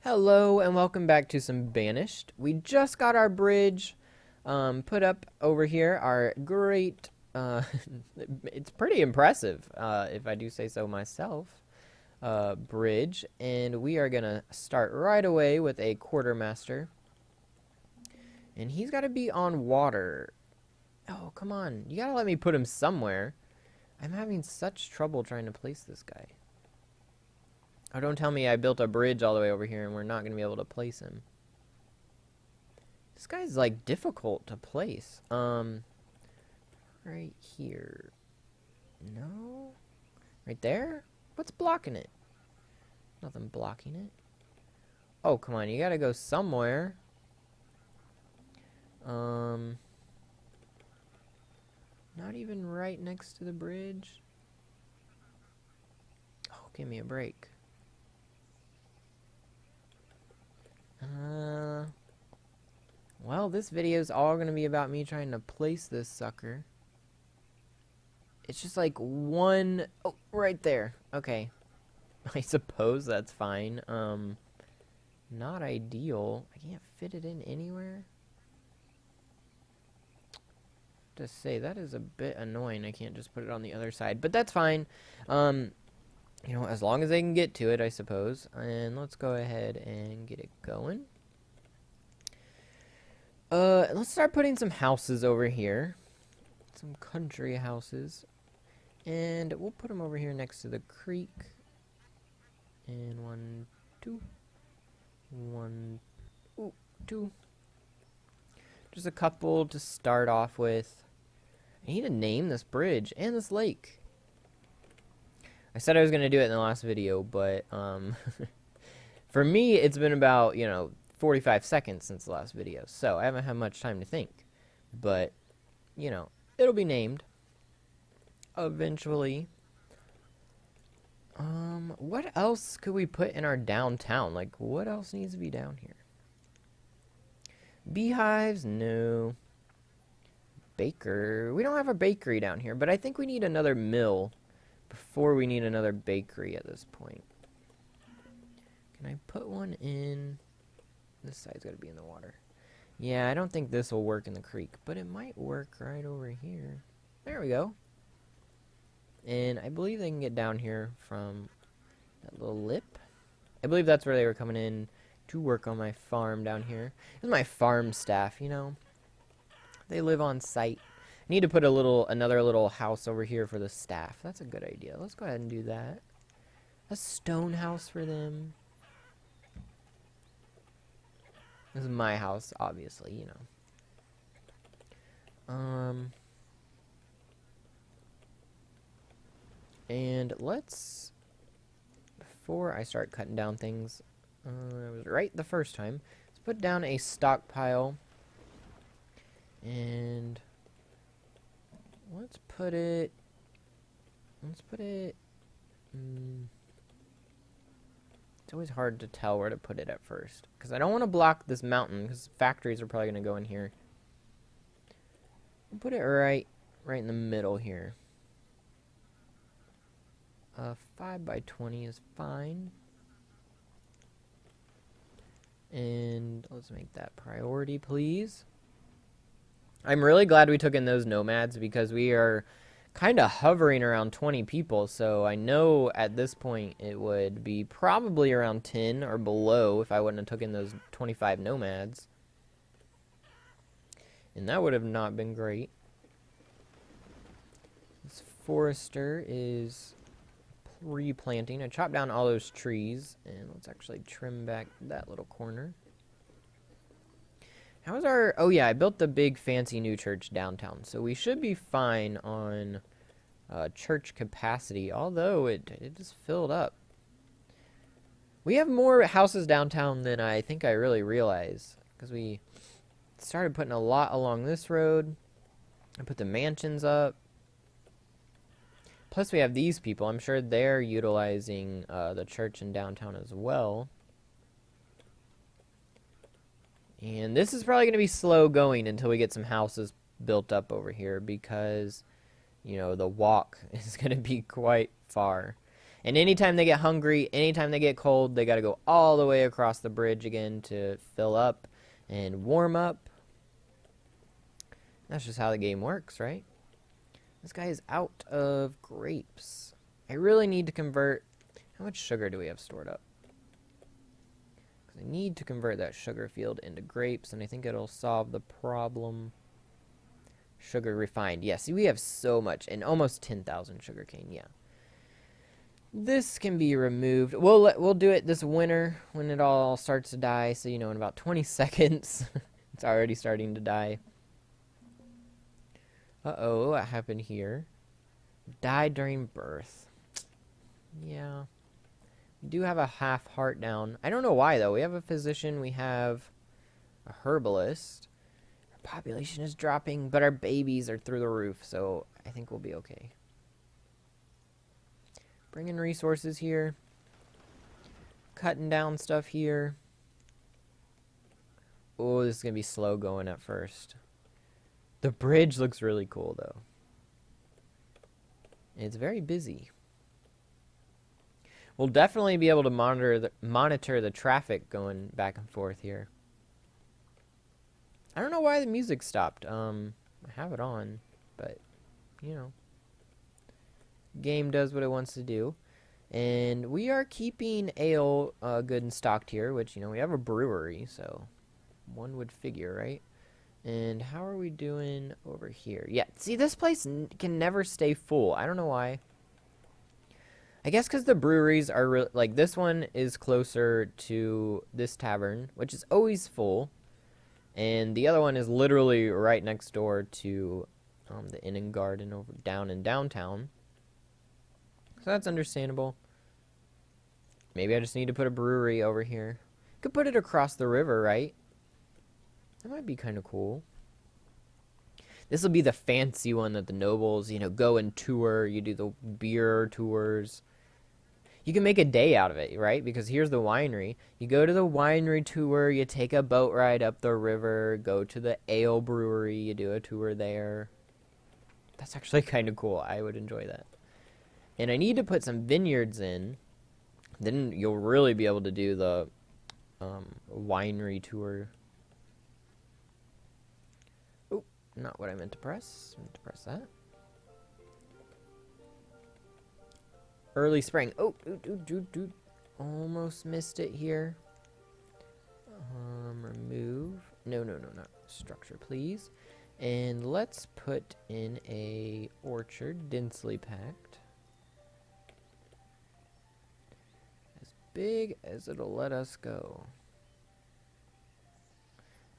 Hello and welcome back to some Banished. We just got our bridge put up over here. Our great, it's pretty impressive, if I do say so myself, bridge. And we are going to start right away with a quartermaster. And he's got to be on water. Oh, come on. You got to let me put him somewhere. I'm having such trouble trying to place this guy. Oh, don't tell me I built a bridge all the way over here and we're not going to be able to place him. This guy's, like, difficult to place. Right here. No? Right there? What's blocking it? Nothing blocking it. Oh, come on. You got to go somewhere. Not even right next to the bridge. Oh, give me a break. Well, this video is all going to be about me trying to place this sucker. It's just like one... Oh, right there. Okay. I suppose that's fine. Not ideal. I can't fit it in anywhere. To say, that is a bit annoying. I can't just put it on the other side. But that's fine. You know, as long as they can get to it, I suppose. And let's go ahead and get it going. Let's start putting some houses over here. Some country houses. And we'll put them over here next to the creek. And 1, 2. 1, 2. Just a couple to start off with. I need to name this bridge and this lake. I said I was going to do it in the last video, but for me, it's been about, 45 seconds since the last video, so I haven't had much time to think. But, it'll be named eventually. What else could we put in our downtown? Like, what else needs to be down here? Beehives? No. Baker? We don't have a bakery down here, but I think we need another mill before we need another bakery at this point. Can I put one in? This side's got to be in the water. Yeah, I don't think this will work in the creek, but it might work right over here. There we go. And I believe they can get down here from that little lip. I believe that's where they were coming in to work on my farm down here. This is my farm staff, They live on site. I need to put another little house over here for the staff. That's a good idea. Let's go ahead and do that. A stone house for them. This is my house, obviously, And let's, before I start cutting down things, I was right the first time. Let's put down a stockpile. And let's put it, it's always hard to tell where to put it at first, because I don't want to block this mountain, because factories are probably going to go in here. We'll put it right in the middle here. 5 by 20 is fine. And let's make that priority, please. I'm really glad we took in those nomads, because we are kind of hovering around 20 people, so I know at this point it would be probably around 10 or below if I wouldn't have taken those 25 nomads. And that would have not been great. This forester is replanting. I chopped down all those trees, and let's actually trim back that little corner. How's our... Oh, yeah, I built the big fancy new church downtown, so we should be fine on church capacity, although it just filled up. We have more houses downtown than I think I really realize, because we started putting a lot along this road. I put the mansions up. Plus, we have these people. I'm sure they're utilizing the church in downtown as well. And this is probably going to be slow going until we get some houses built up over here, because, the walk is going to be quite far. And anytime they get hungry, anytime they get cold, they got to go all the way across the bridge again to fill up and warm up. That's just how the game works, right? This guy is out of grapes. I really need to convert... How much sugar do we have stored up? Because I need to convert that sugar field into grapes, and I think it'll solve the problem. Sugar refined. Yeah, see, we have so much, and almost 10,000 sugarcane, yeah. This can be removed. We'll do it this winter when it all starts to die, so, you know, in about 20 seconds, it's already starting to die. Uh-oh, what happened here? Died during birth. Yeah. We do have a half heart down. I don't know why, though. We have a physician. We have a herbalist. Our population is dropping, but our babies are through the roof, so I think we'll be okay. Bringing resources here. Cutting down stuff here. Oh, this is going to be slow going at first. The bridge looks really cool, though. It's very busy. We'll definitely be able to monitor the traffic going back and forth here. I don't know why the music stopped. I have it on, but, you know. Game does what it wants to do. And we are keeping ale good and stocked here, which, you know, we have a brewery, so one would figure, right? And how are we doing over here? Yeah, see, this place can never stay full. I don't know why. I guess because the breweries are like, this one is closer to this tavern, which is always full. And the other one is literally right next door to the Inn and Garden over down in downtown. So that's understandable. Maybe I just need to put a brewery over here. Could put it across the river, right? That might be kind of cool. This will be the fancy one that the nobles, you know, go and tour. You do the beer tours. You can make a day out of it, right? Because here's the winery. You go to the winery tour, you take a boat ride up the river, go to the ale brewery, you do a tour there. That's actually kind of cool. I would enjoy that. And I need to put some vineyards in. Then you'll really be able to do the winery tour. Oh, not what I meant to press. I meant to press that. Early spring. Oh, almost missed it here. Remove. No, not structure, please. And let's put in a orchard, densely packed. As big as it'll let us go.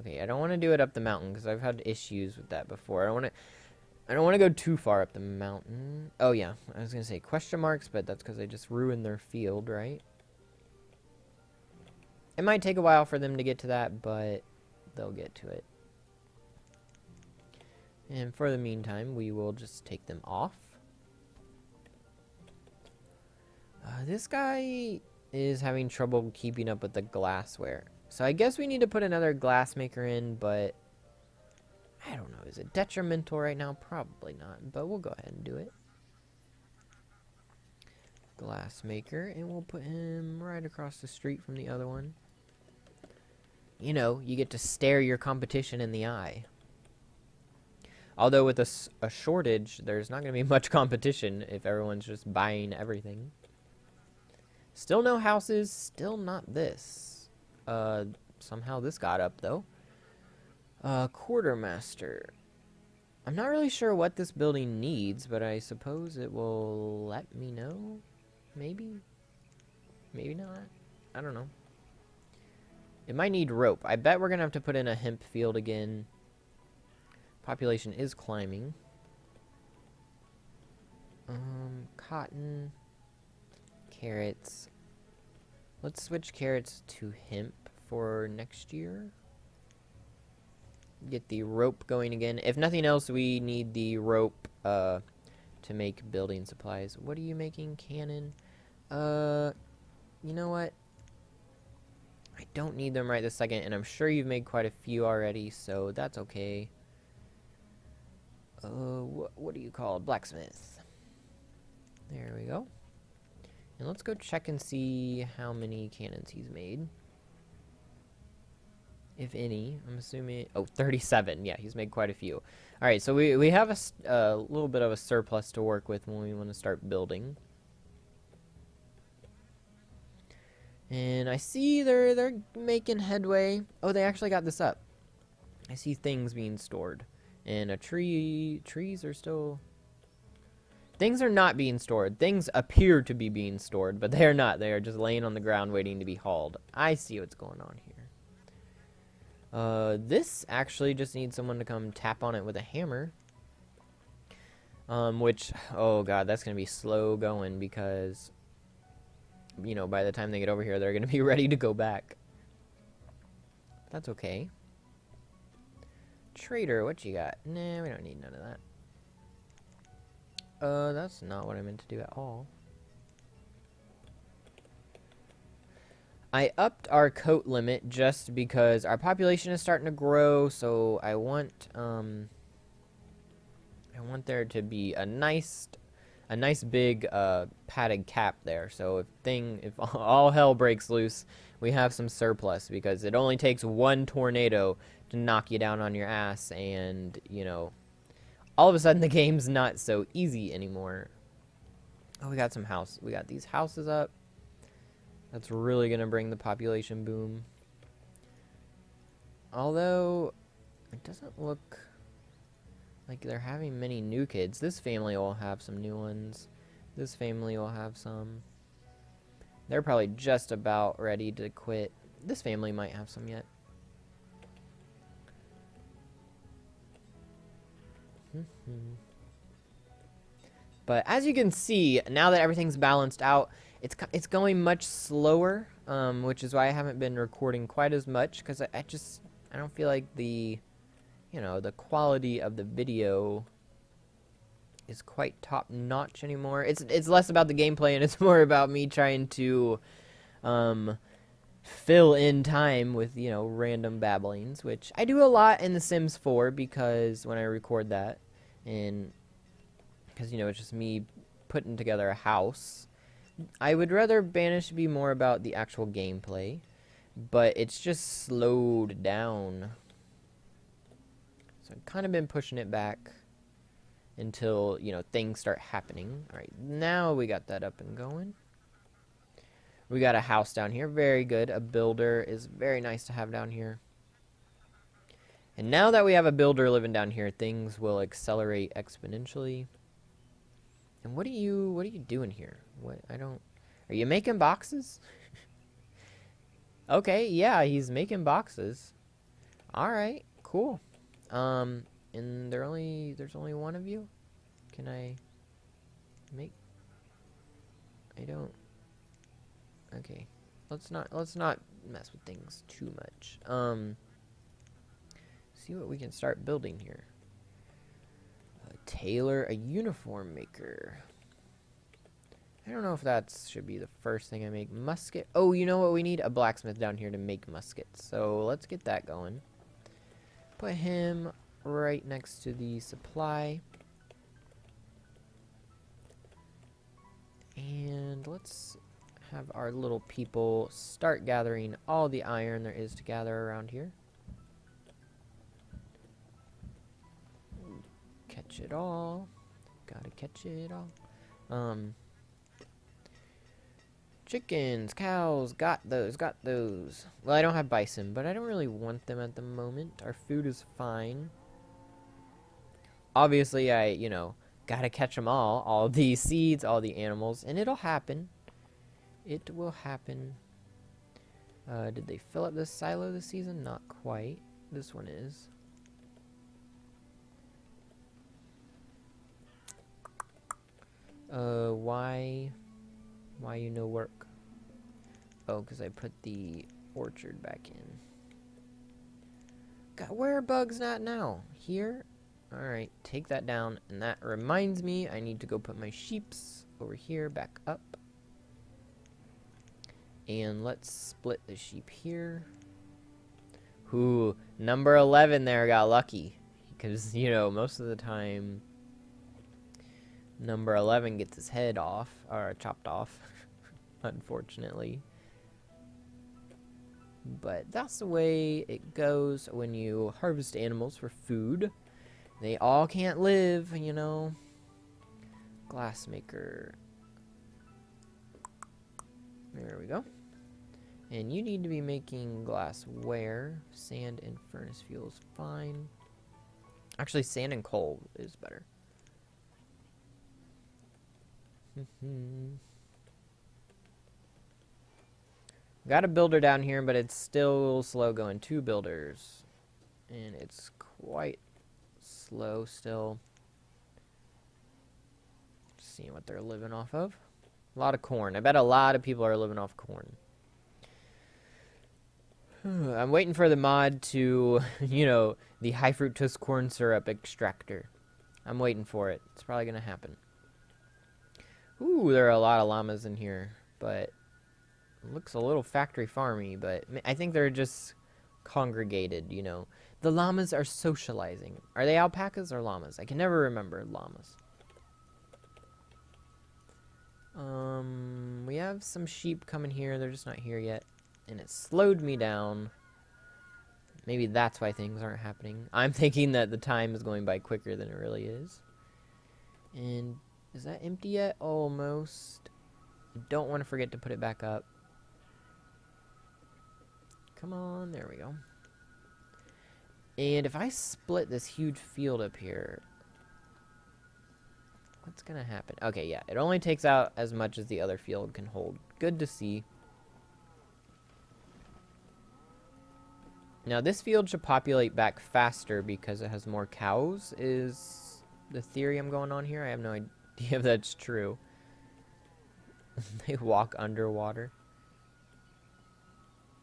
Okay, I don't want to do it up the mountain because I've had issues with that before. I don't want to go too far up the mountain. Oh, yeah. I was going to say question marks, but that's because I just ruined their field, right? It might take a while for them to get to that, but they'll get to it. And for the meantime, we will just take them off. This guy is having trouble keeping up with the glassware. So I guess we need to put another glass maker in, but I don't know. Is it detrimental right now? Probably not, but we'll go ahead and do it. Glass maker, and we'll put him right across the street from the other one. You know, you get to stare your competition in the eye. Although with a shortage, there's not going to be much competition if everyone's just buying everything. Still no houses, still not this. Somehow this got up, though. Quartermaster. I'm not really sure what this building needs, but I suppose it will let me know. Maybe? Maybe not. I don't know. It might need rope. I bet we're going to have to put in a hemp field again. Population is climbing. Cotton. Carrots. Let's switch carrots to hemp for next year. Get the rope going again. If nothing else, we need the rope to make building supplies. What are you making? Cannon? You know what? I don't need them right this second, and I'm sure you've made quite a few already, so that's okay. What do you call it? Blacksmith. There we go. And let's go check and see how many cannons he's made. If any. I'm assuming... Oh, 37. Yeah, he's made quite a few. Alright, so we have a little bit of a surplus to work with when we want to start building. And I see they're making headway. Oh, they actually got this up. I see things being stored. And trees are still... Things are not being stored. Things appear to be being stored, but they are not. They are just laying on the ground waiting to be hauled. I see what's going on here. This actually just needs someone to come tap on it with a hammer. Which, oh god, that's going to be slow going because, you know, by the time they get over here, they're going to be ready to go back. That's okay. Trader, what you got? Nah, we don't need none of that. That's not what I meant to do at all. I upped our coat limit just because our population is starting to grow, so I want there to be a nice big padded cap there. So if all hell breaks loose, we have some surplus because it only takes one tornado to knock you down on your ass, and you know, all of a sudden the game's not so easy anymore. Oh, we got some house. We got these houses up. That's really gonna bring the population boom. Although it doesn't look like they're having many new kids. This family will have some new ones. This family will have some. They're probably just about ready to quit. This family might have some yet. But as you can see, now that everything's balanced out, it's going much slower, which is why I haven't been recording quite as much, because I don't feel like the quality of the video is quite top notch anymore. It's less about the gameplay and it's more about me trying to fill in time with, you know, random babblings, which I do a lot in The Sims 4 because when I record that, and because, you know, it's just me putting together a house. I would rather Banished be more about the actual gameplay, but it's just slowed down. So I've kind of been pushing it back until, you know, things start happening. Alright, now we got that up and going. We got a house down here. Very good. A builder is very nice to have down here. And now that we have a builder living down here, things will accelerate exponentially. And what are you doing here? Are you making boxes? Okay, yeah, he's making boxes. Alright, cool. And there's only one of you? Can I make... I don't... Okay. Let's not mess with things too much. See what we can start building here. A tailor, a uniform maker. I don't know if that should be the first thing I make. Musket. Oh, you know what we need? A blacksmith down here to make muskets. So let's get that going. Put him right next to the supply. And let's have our little people start gathering all the iron there is to gather around here. Catch it all. Gotta catch it all. Chickens, cows, got those. Well, I don't have bison, but I don't really want them at the moment. Our food is fine. Obviously, you know, gotta catch them all the seeds, all the animals, and it'll happen. It will happen. Did they fill up this silo this season? Not quite. This one is. Why you no work? Oh, because I put the orchard back in. God, where are bugs at now? Here? Alright, take that down. And that reminds me, I need to go put my sheeps over here back up. And let's split the sheep here. Ooh, number 11 there got lucky. Because, you know, most of the time, number 11 gets his head off, or chopped off. unfortunately. But that's the way it goes when you harvest animals for food. They all can't live, you know. Glassmaker. There we go. And you need to be making glassware. Sand and furnace fuel is fine. Actually, sand and coal is better. Got a builder down here, but it's still slow going. 2 builders. And it's quite slow still. Seeing what they're living off of. A lot of corn. I bet a lot of people are living off corn. I'm waiting for the mod to, you know, the high fructose corn syrup extractor. I'm waiting for it. It's probably going to happen. Ooh, there are a lot of llamas in here, but it looks a little factory farmy, but I think they're just congregated, you know. The llamas are socializing. Are they alpacas or llamas? I can never remember llamas. We have some sheep coming here. They're just not here yet. And it slowed me down. Maybe that's why things aren't happening. I'm thinking that the time is going by quicker than it really is. And is that empty yet? Almost. I don't want to forget to put it back up. Come on, there we go. And if I split this huge field up here, what's gonna happen? Okay, yeah, it only takes out as much as the other field can hold. Good to see. Now, this field should populate back faster because it has more cows, is the theory I'm going on here. I have no idea if that's true. They walk underwater.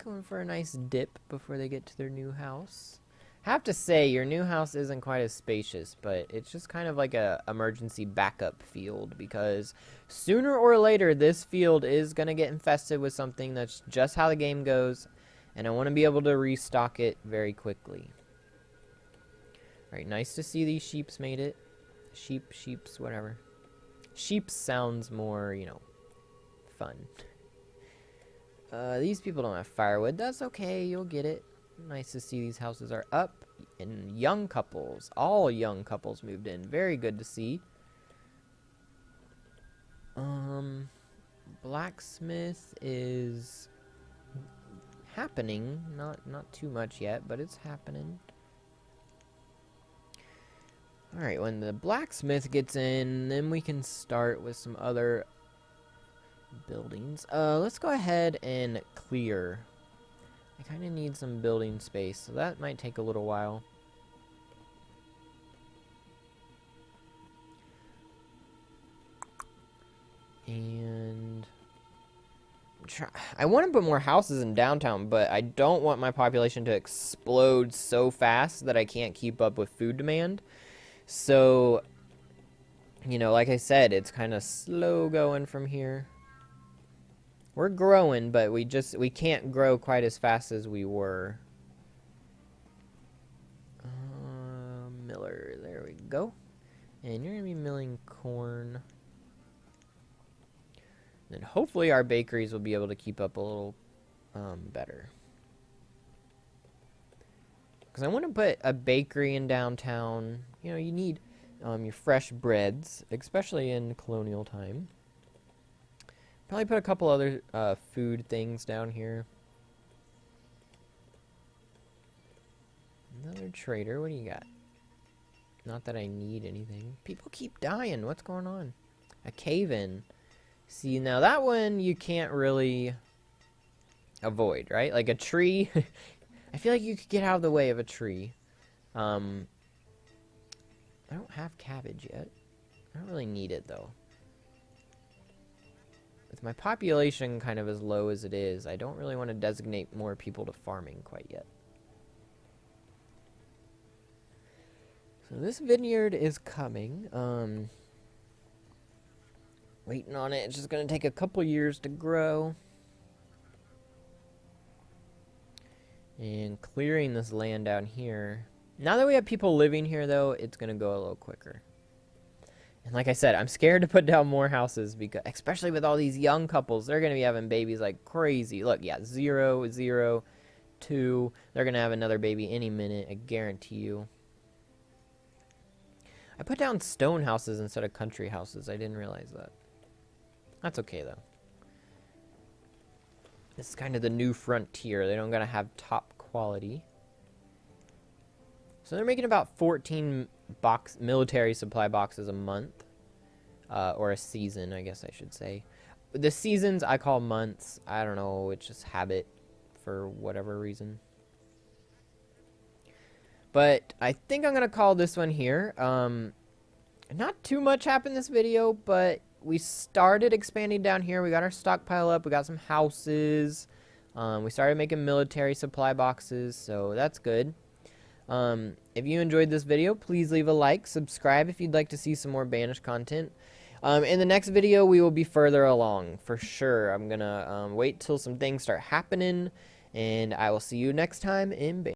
Going for a nice dip before they get to their new house. Have to say, your new house isn't quite as spacious, but it's just kind of like a emergency backup field because sooner or later this field is going to get infested with something. That's just how the game goes. And I want to be able to restock it very quickly. Alright, nice to see these sheeps made it. Sheeps, whatever. Sheeps sounds more, you know, fun. These people don't have firewood. That's okay, you'll get it. Nice to see these houses are up. And young couples. All young couples moved in. Very good to see. Blacksmith is happening. Not too much yet, but it's happening. Alright, when the blacksmith gets in, then we can start with some other buildings. Let's go ahead and clear. I kind of need some building space, so that might take a little while. And I want to put more houses in downtown, but I don't want my population to explode so fast that I can't keep up with food demand. So, you know, like I said, it's kind of slow going from here. We're growing, but we can't grow quite as fast as we were. Miller, there we go. And you're going to be milling corn. And hopefully our bakeries will be able to keep up a little better. Because I want to put a bakery in downtown. You know, you need your fresh breads, especially in colonial time. Probably put a couple other food things down here. Another trader. What do you got? Not that I need anything. People keep dying. What's going on? A cave-in. See, now that one you can't really avoid, right? Like a tree. I feel like you could get out of the way of a tree. I don't have cabbage yet. I don't really need it, though. With my population kind of as low as it is, I don't really want to designate more people to farming quite yet. So this vineyard is coming. Waiting on it. It's just going to take a couple years to grow. And clearing this land down here. Now that we have people living here, though, it's going to go a little quicker. And like I said, I'm scared to put down more houses, because especially with all these young couples, they're going to be having babies like crazy. Look, yeah, 0, 0, 2. They're going to have another baby any minute, I guarantee you. I put down stone houses instead of country houses. I didn't realize that. That's okay, though. This is kind of the new frontier. They don't gotta have top quality. So they're making about 14 military supply boxes a month. Or a season, I guess I should say. The seasons I call months. I don't know, it's just habit for whatever reason. But I think I'm gonna call this one here. Not too much happened this video, but we started expanding down here. We got our stockpile up. We got some houses. We started making military supply boxes, so that's good. If you enjoyed this video, please leave a like. Subscribe if you'd like to see some more Banished content. In the next video, we will be further along, for sure. I'm going to wait till some things start happening, and I will see you next time in Banished.